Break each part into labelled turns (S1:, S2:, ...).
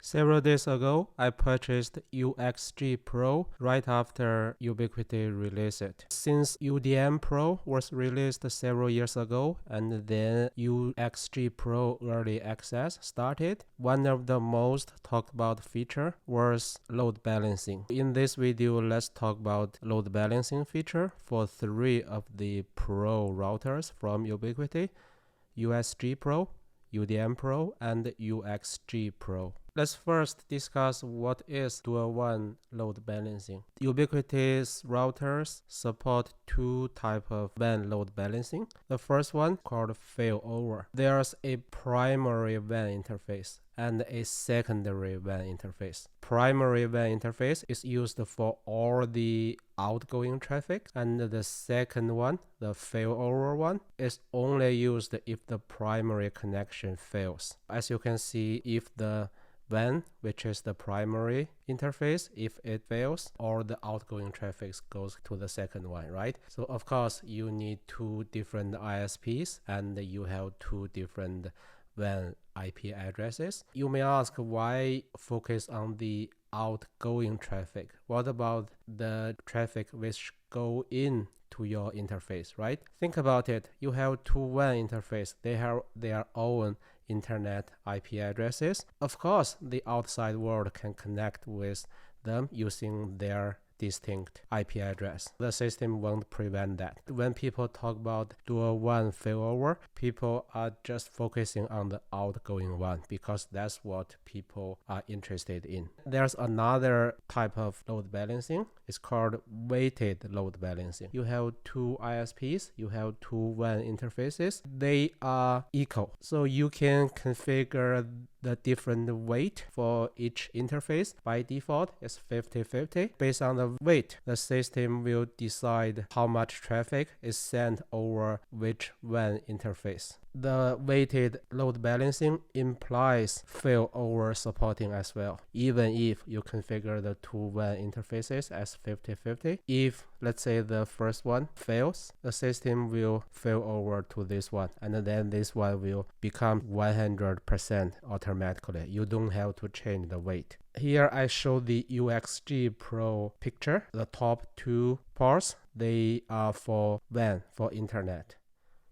S1: Several days ago, I purchased UXG-Pro right after Ubiquiti released it. Since UDM-Pro was released several years ago and then UXG-Pro early access started, one of the most talked about feature was load balancing. In this video, let's talk about load balancing feature for 3 of the Pro routers from Ubiquiti: USG-Pro, UDM-Pro, and UXG-Pro. Let's first discuss what is Dual WAN load balancing. Ubiquiti's routers support 2 types of WAN load balancing. The first one called failover. There's a primary WAN interface and a secondary WAN interface. Primary WAN interface is used for all the outgoing traffic, and the second one, the failover one, is only used if the primary connection fails. As you can see, if the WAN, which is the primary interface, if it fails, all the outgoing traffic goes to the second one, right? So of course you need 2 different ISPs and you have 2 different WAN IP addresses. You may ask, why focus on the outgoing traffic? What about the traffic which go in to your interface, right? Think about it. You have 2 WAN interface. They have their own internet IP addresses. Of course, the outside world can connect with them using their distinct IP address. The system won't prevent that. When people talk about dual WAN failover, people are just focusing on the outgoing one because that's what people are interested in. There's another type of load balancing. It's called weighted load balancing. You have 2 ISPs, you have 2 WAN interfaces. They are equal. So you can configure the different weight for each interface. By default, it's 50-50. Based on the weight, the system will decide how much traffic is sent over which WAN interface. The weighted load balancing implies failover supporting as well, even if you configure the 2 WAN interfaces as 50-50. If, let's say, the first one fails, the system will fail over to this one, and then this one will become 100% automatically. You don't have to change the weight. Here I show the UXG-Pro picture. The top 2 parts, they are for WAN, for internet.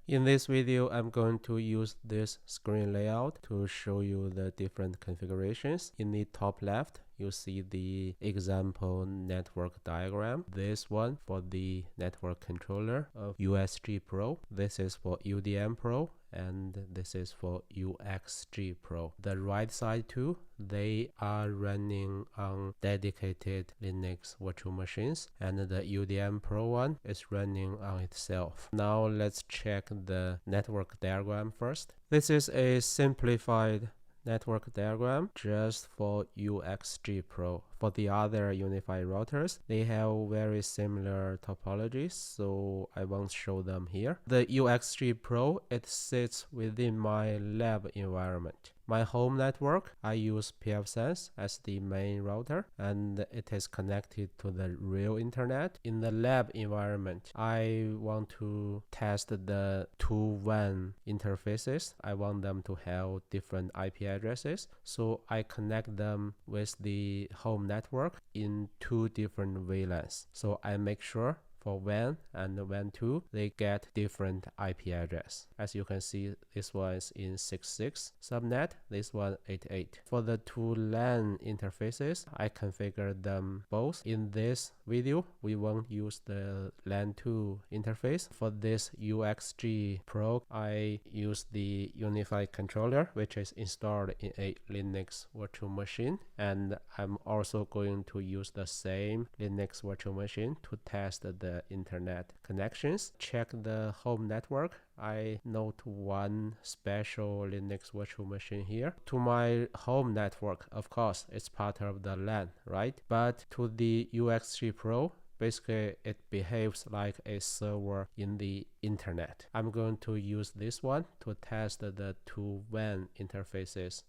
S1: In this video, I'm going to use this screen layout to show you the different configurations. In the top left, you see the example network diagram. This one for the network controller of USG-Pro. This is for UDM-Pro, and this is for UXG-Pro. The right side too, they are running on dedicated Linux virtual machines, and the UDM-Pro one is running on itself. Now let's check the network diagram first. This is a simplified network diagram just for UXG-Pro. For the other UniFi routers, they have very similar topologies, so I won't show them here. The UXG-Pro, it sits within my lab environment. My home network, I use pfSense as the main router, and it is connected to the real internet. In the lab environment, I want to test the 2 WAN interfaces. I want them to have different IP addresses, so I connect them with the home network in 2 different VLANs. So I make sure for WAN and WAN 2, they get different IP address. As you can see, this one is in 66 subnet, this one 88. For the 2 LAN interfaces, I configured them both. In this video, we won't use the LAN 2 interface. For this UXG-Pro, I use the UniFi controller, which is installed in a Linux virtual machine, and I'm also going to use the same Linux virtual machine to test the internet connections. Check the home network. I note 1 special Linux virtual machine here. To my home network, of course, it's part of the LAN, right? But to the UXG-Pro, basically it behaves like a server in the internet. I'm going to use this one to test the 2 WAN interfaces.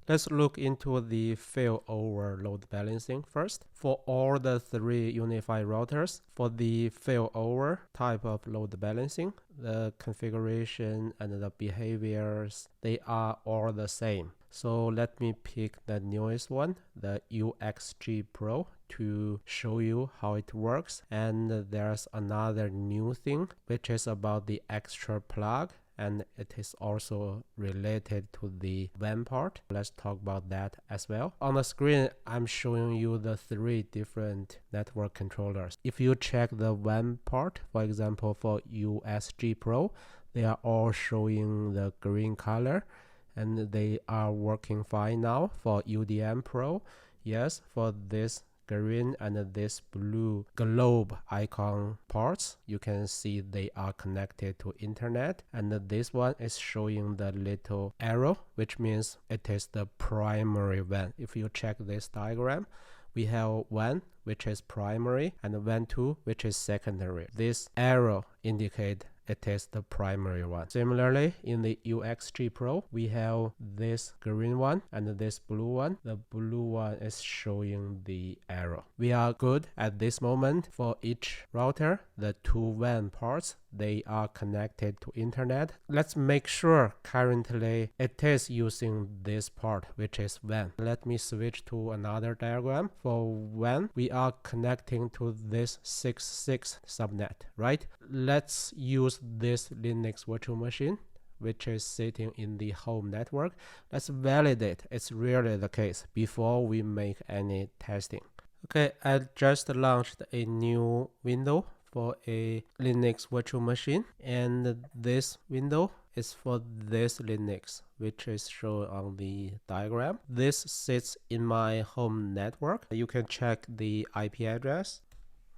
S1: Let's look into the failover load balancing first. For all the 3 UniFi routers, for the failover type of load balancing, the configuration and the behaviors, they are all the same. So let me pick the newest one, the UXG-Pro, to show you how it works. And there's another new thing, which is about the extra plug, and it is also related to the WAN part. Let's talk about that as well. On the screen, I'm showing you the 3 different network controllers. If you check the WAN part, for example, for USG-Pro, they are all showing the green color, and they are working fine now. For UDM-Pro, yes, for this green and this blue globe icon parts, you can see they are connected to internet, and this one is showing the little arrow, which means it is the primary WAN. If you check this diagram, we have WAN, which is primary, and WAN 2, which is secondary. This arrow indicates it is the primary one. Similarly, in the UXG-Pro, we have this green one and this blue one. The blue one is showing the arrow. We are good at this moment. For each router, the 2 WAN parts, they are connected to internet. Let's make sure currently it is using this part, which is WAN. Let me switch to another diagram. For WAN, we are connecting to this 6.6 subnet, right? Let's use this Linux virtual machine, which is sitting in the home network. Let's validate it's really the case before we make any testing. Okay, I just launched a new window for a Linux virtual machine, and this window is for this Linux, which is shown on the diagram. This sits in my home network. You can check the IP address.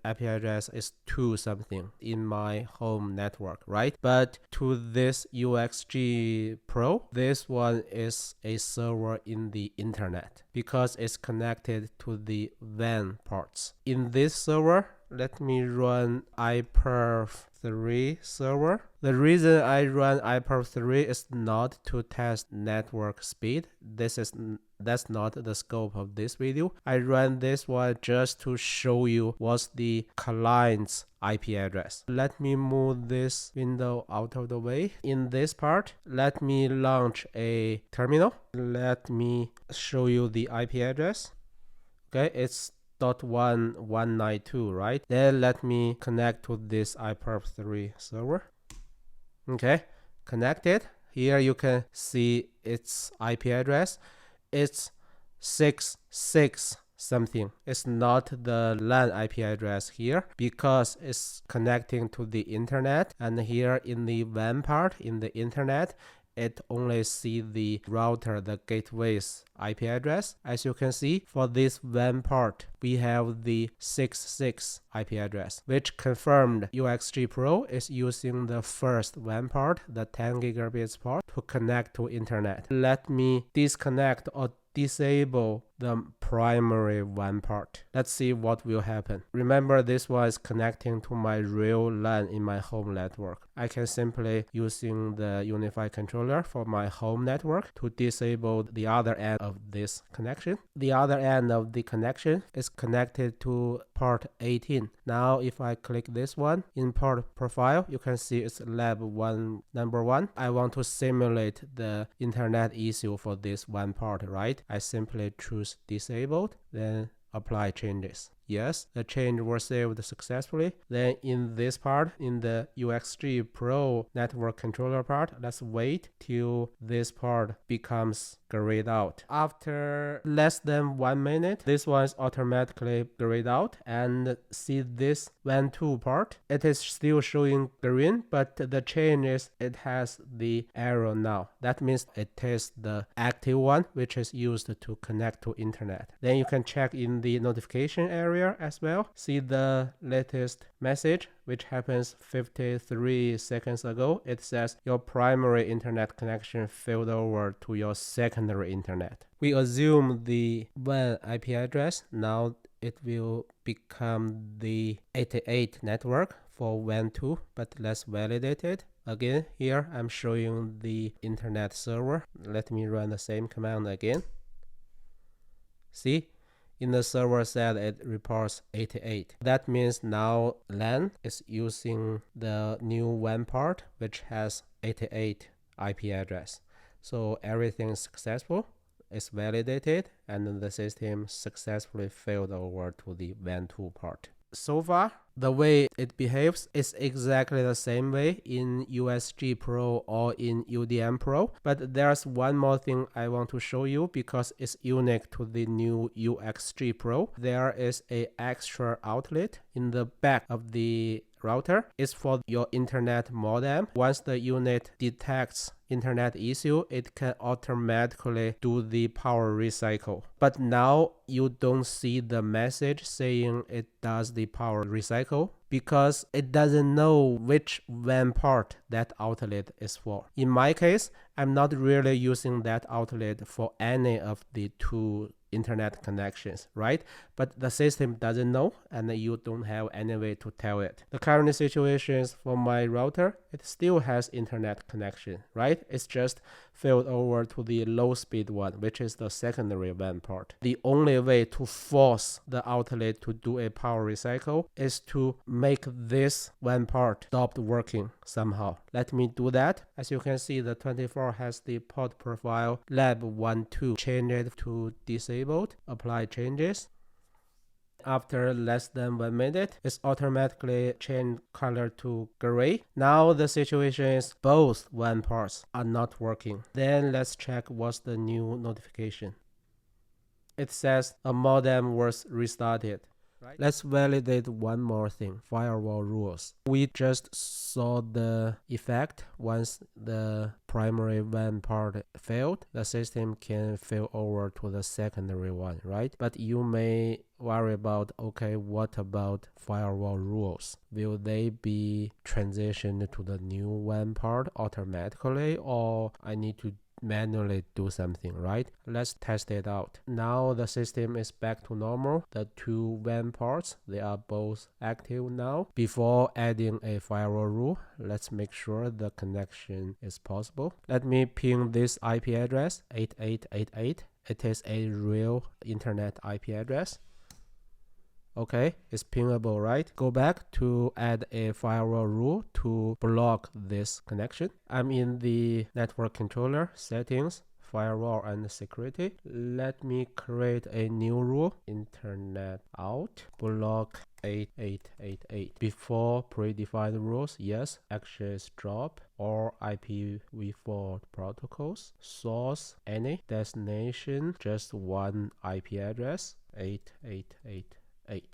S1: IP address is 2 something in my home network, right? But to this UXG-Pro, this one is a server in the internet because it's connected to the WAN parts. In this server, let me run iPerf3 server. The reason I run iPerf3 is not to test network speed. That's not the scope of this video. I run this one just to show you what's the client's IP address. Let me move this window out of the way. In this part, let me launch a terminal. Let me show you the IP address. Okay, it's .1.192, right? Then let me connect to this iPerf3 server. Okay, connected. Here you can see its IP address. It's 6.6 something. It's not the LAN IP address here because it's connecting to the internet, and here in the WAN part in the internet, it only see the router, the gateway's IP address. As you can see, for this WAN part, we have the 6.6 IP address, which confirmed UXG-Pro is using the first WAN part, the 10 gigabits part, to connect to internet. Let me disconnect or disable the primary WAN part. Let's see what will happen. Remember, this one is connecting to my real LAN in my home network. I can simply using the UniFi controller for my home network to disable the other end of this connection. The other end of the connection is connected to port 18. Now if I click this one in port profile, you can see it's lab 1 number 1. I want to simulate the internet issue for this one part, right? I simply choose disabled, then apply changes. Yes, the change was saved successfully. Then in this part, in the UXG-Pro network controller part, let's wait till this part becomes grayed out. After less than 1 minute, this one is automatically grayed out, and see this WAN 2 part, it is still showing green, but the change is it has the arrow now. That means it is the active one, which is used to connect to internet. Then you can check in the notification area as well. See the latest message, which happens 53 seconds ago. It says your primary internet connection failed over to your secondary internet. We assume the WAN IP address. Now it will become the 88 network for WAN 2, but let's validate it. Again, here I'm showing the internet server. Let me run the same command again. See? In the server side, it reports 88. That means now LAN is using the new WAN part, which has 88 IP address. So everything is successful. is validated and the system successfully failed over to the WAN 2 part. So far, the way it behaves is exactly the same way in USG-Pro or in UDM-Pro, but there's one more thing I want to show you because it's unique to the new UXG-Pro. There is an extra outlet in the back of the router. It's for your internet modem. Once the unit detects internet issue, it can automatically do the power recycle. But now you don't see the message saying it does the power recycle because it doesn't know which WAN part that outlet is for. In my case, I'm not really using that outlet for any of the two internet connections, right? But the system doesn't know and you don't have any way to tell it. The current situation is for my router, it still has internet connection, right? It's just failed over to the low speed one, which is the secondary WAN part. The only way to force the outlet to do a power recycle is to make this WAN part stop working somehow. Let me do that. As you can see, the 24 has the port profile lab 12. Change it to disabled. Apply changes. After less than 1 minute, it's automatically changed color to gray. Now the situation is both WAN parts are not working. Then let's check what's the new notification. It says a modem was restarted. Let's validate one more thing, firewall rules. We just saw the effect. Once the primary WAN part failed, the system can fail over to the secondary one, right? But you may worry about, okay, what about firewall rules? Will they be transitioned to the new WAN part automatically, or I need to manually do something, right? Let's test it out. Now the system is back to normal. The two WAN ports, they are both active now. Before adding a firewall rule, let's make sure the connection is possible. Let me ping this IP address 8888. It is a real internet IP address. Okay, it's pingable, right? Go back to add a firewall rule to block this connection. I'm in the network controller, settings, firewall and security. Let me create a new rule, internet out, block 8888. Before predefined rules, yes, access drop or IPv4 protocols, source any, destination just one IP address 8888.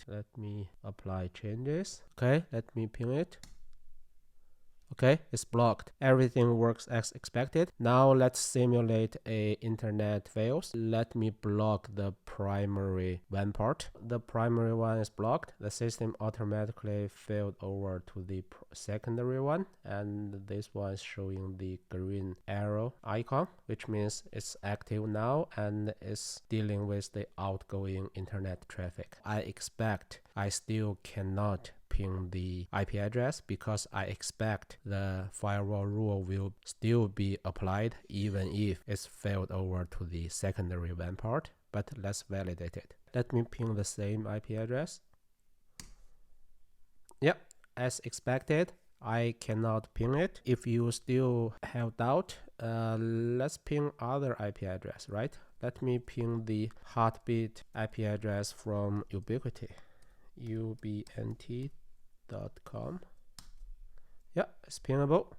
S1: Let me apply changes. Okay, let me ping it. Okay, it's blocked. Everything works as expected. Now let's simulate a internet fails. Let me block the primary WAN part. The primary one is blocked. The system automatically failed over to the secondary one, and this one is showing the green arrow icon, which means it's active now and is dealing with the outgoing internet traffic. I expect I still cannot ping the IP address because I expect the firewall rule will still be applied even if it's failed over to the secondary WAN part, but let's validate it. Let me ping the same IP address. Yep, as expected, I cannot ping it. If you still have doubt, let's ping other IP address, right? Let me ping the heartbeat IP address from Ubiquiti. ubnt.com. Yeah, it's pingable.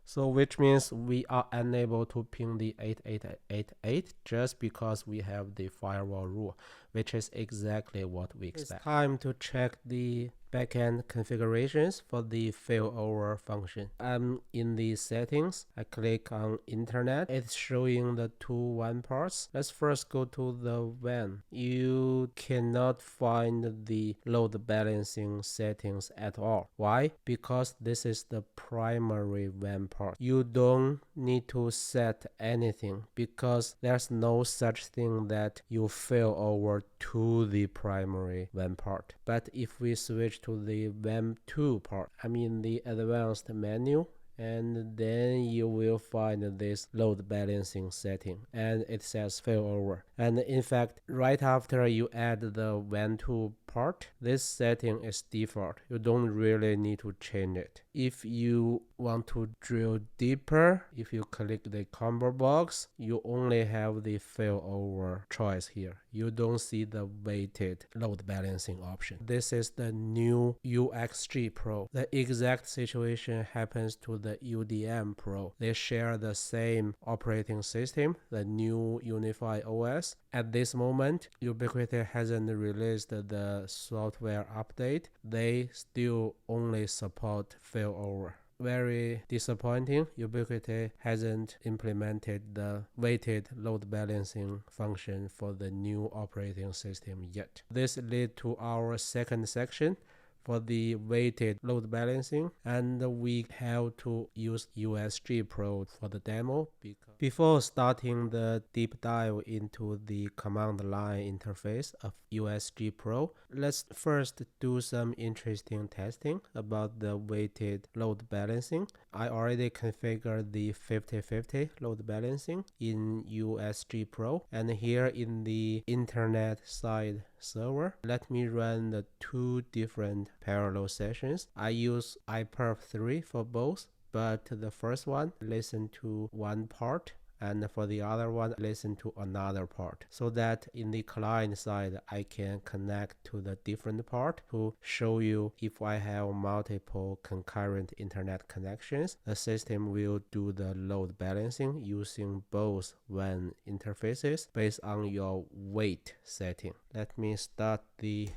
S1: So which means we are unable to ping the 8888 just because we have the firewall rule, which is exactly what we expect. It's time to check the backend configurations for the failover function. I'm in the settings. I click on internet. It's showing the two WAN parts. Let's first go to the WAN. You cannot find the load balancing settings at all. Why? Because this is the primary WAN part. You don't need to set anything because there's no such thing that you fail over to the primary WAN part. But if we switch to the WAN 2 part, I mean the advanced menu, and then you will find this load balancing setting, and it says failover. And in fact, right after you add the WAN 2 part, this setting is default. You don't really need to change it. If you want to drill deeper, if you click the combo box, you only have the failover choice here. You don't see the weighted load balancing option. This is the new UXG-Pro. The exact situation happens to the UDM-Pro. They share the same operating system, the new UniFi OS. At this moment, Ubiquiti hasn't released the software update. They still only support failover. Very disappointing. Ubiquiti hasn't implemented the weighted load balancing function for the new operating system yet. This leads to our second section for the weighted load balancing, and we have to use USG-Pro for the demo. Before starting the deep dive into the command line interface of USG-Pro, let's first do some interesting testing about the weighted load balancing. I already configured the 50/50 load balancing in USG-Pro, and here in the internet side server, let me run the two different parallel sessions. I use iPerf3 for both, but the first one listen to one part, and for the other one listen to another part, so that in the client side I can connect to the different part to show you if I have multiple concurrent internet connections, the system will do the load balancing using both WAN interfaces based on your weight setting. Let me start the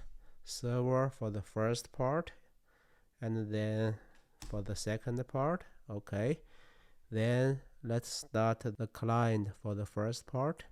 S1: server for the first part, and then for the second part. Okay, then let's start the client for the first part.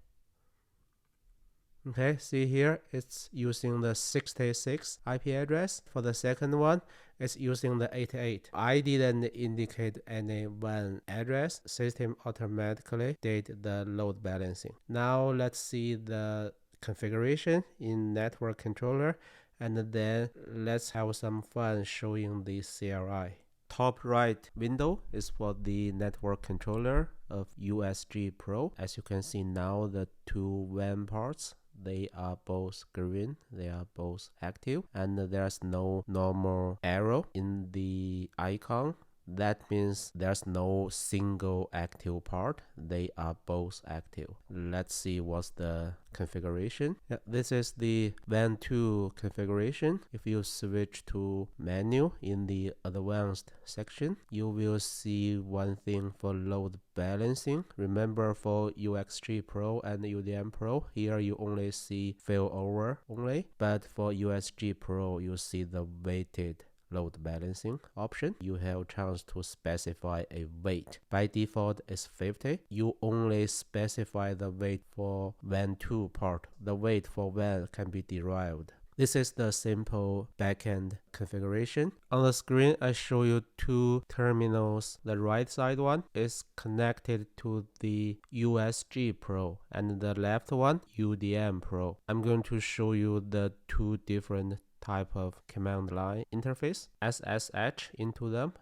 S1: Okay, see here, it's using the 66 IP address. For the second one, it's using the 88. I didn't indicate any WAN address. System automatically did the load balancing. Now let's see the configuration in network controller, and then let's have some fun showing the CLI. Top right window is for the network controller of USG-Pro. As you can see now, the two WAN parts, they are both green, they are both active, and there's no normal arrow in the icon. That means there's no single active part. They are both active. Let's see what's the configuration. Yeah, this is the WAN 2 configuration. If you switch to menu in the advanced section, you will see one thing for load balancing. Remember, for UXG-Pro and UDM-Pro, here you only see failover only, but for USG-Pro you see the weighted load balancing option. You have a chance to specify a weight. By default it's 50. You only specify the weight for WAN 2 part. The weight for WAN can be derived. This is the simple backend configuration. On the screen, I show you two terminals. The right side one is connected to the USG-Pro, and the left one, UDM-Pro. I'm going to show you the two different type of command line interface. SSH into them.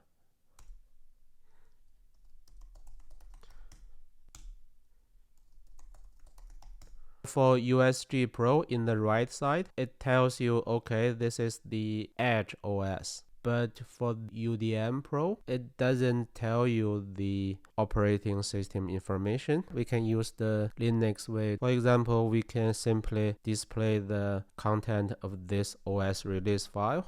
S1: For USG-Pro in the right side, it tells you, okay, this is the Edge OS. But for UDM-Pro, it doesn't tell you the operating system information. We can use the Linux way. For example, we can simply display the content of this OS release file.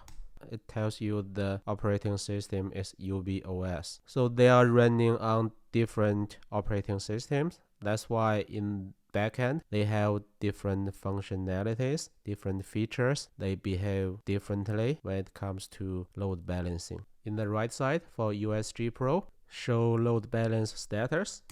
S1: It tells you the operating system is UBOS. So they are running on different operating systems. That's why in backend they have different functionalities, different features. They behave differently when it comes to load balancing. In the right side for USG-Pro, show load balance status,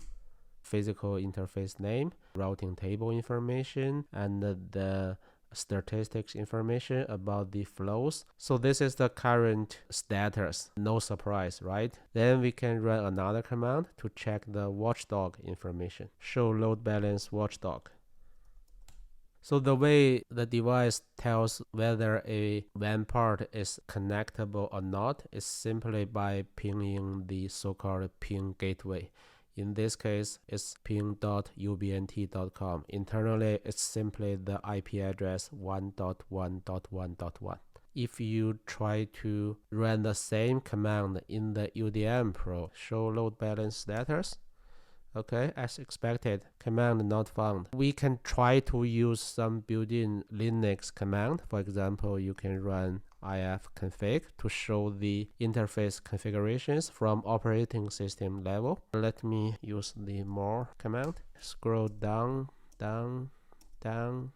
S1: physical interface name, routing table information, and the statistics information about the flows. So this is the current status. No surprise, right? Then we can run another command to check the watchdog information. Show load balance watchdog. So the way the device tells whether a WAN port is connectable or not is simply by pinging the so-called ping gateway. In this case, it's ping.ubnt.com. Internally, it's simply the IP address 1.1.1.1. If you try to run the same command in the UDM-Pro, show load balance status, okay, as expected, command not found. We can try to use some built-in Linux command. For example, you can run ifconfig to show the interface configurations from operating system level. Let me use the more command. Scroll down, down, down,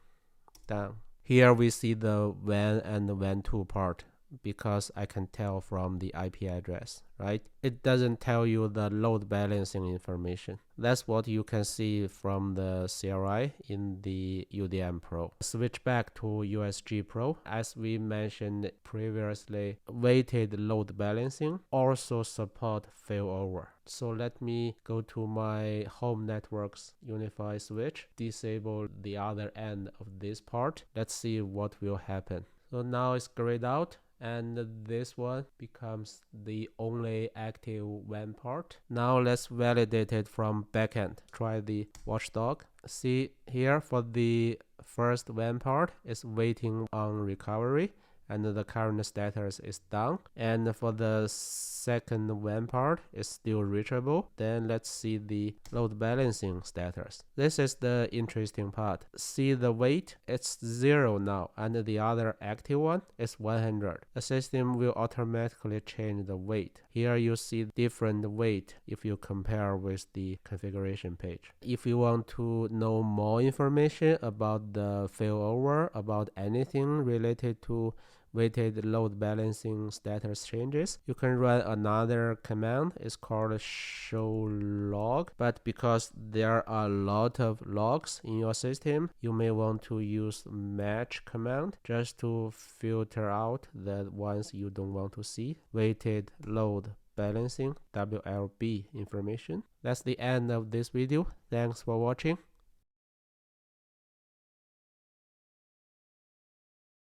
S1: down. Here we see the WAN and the WAN2 part, because I can tell from the IP address, right? It doesn't tell you the load balancing information. That's what you can see from the CLI in the UDM-Pro. Switch back to USG-Pro. As we mentioned previously, weighted load balancing also support failover. So let me go to my home network's UniFi switch, disable the other end of this part. Let's see what will happen. So now it's grayed out, and this one becomes the only active WAN part. Now let's validate it from backend. Try the watchdog. See here, for the first WAN part, it's waiting on recovery, and the current status is down. And for the second WAN part, it's still reachable. Then let's see the load balancing status. This is the interesting part. See the weight, it's 0 now, and the other active one is 100. The system will automatically change the weight. Here you see different weight if you compare with the configuration page. If you want to know more information about the failover, about anything related to weighted load balancing status changes, you can run another command. It's called show log, but because there are a lot of logs in your system, you may want to use match command just to filter out the ones you don't want to see. Weighted load balancing WLB information. That's the end of this video. Thanks for watching.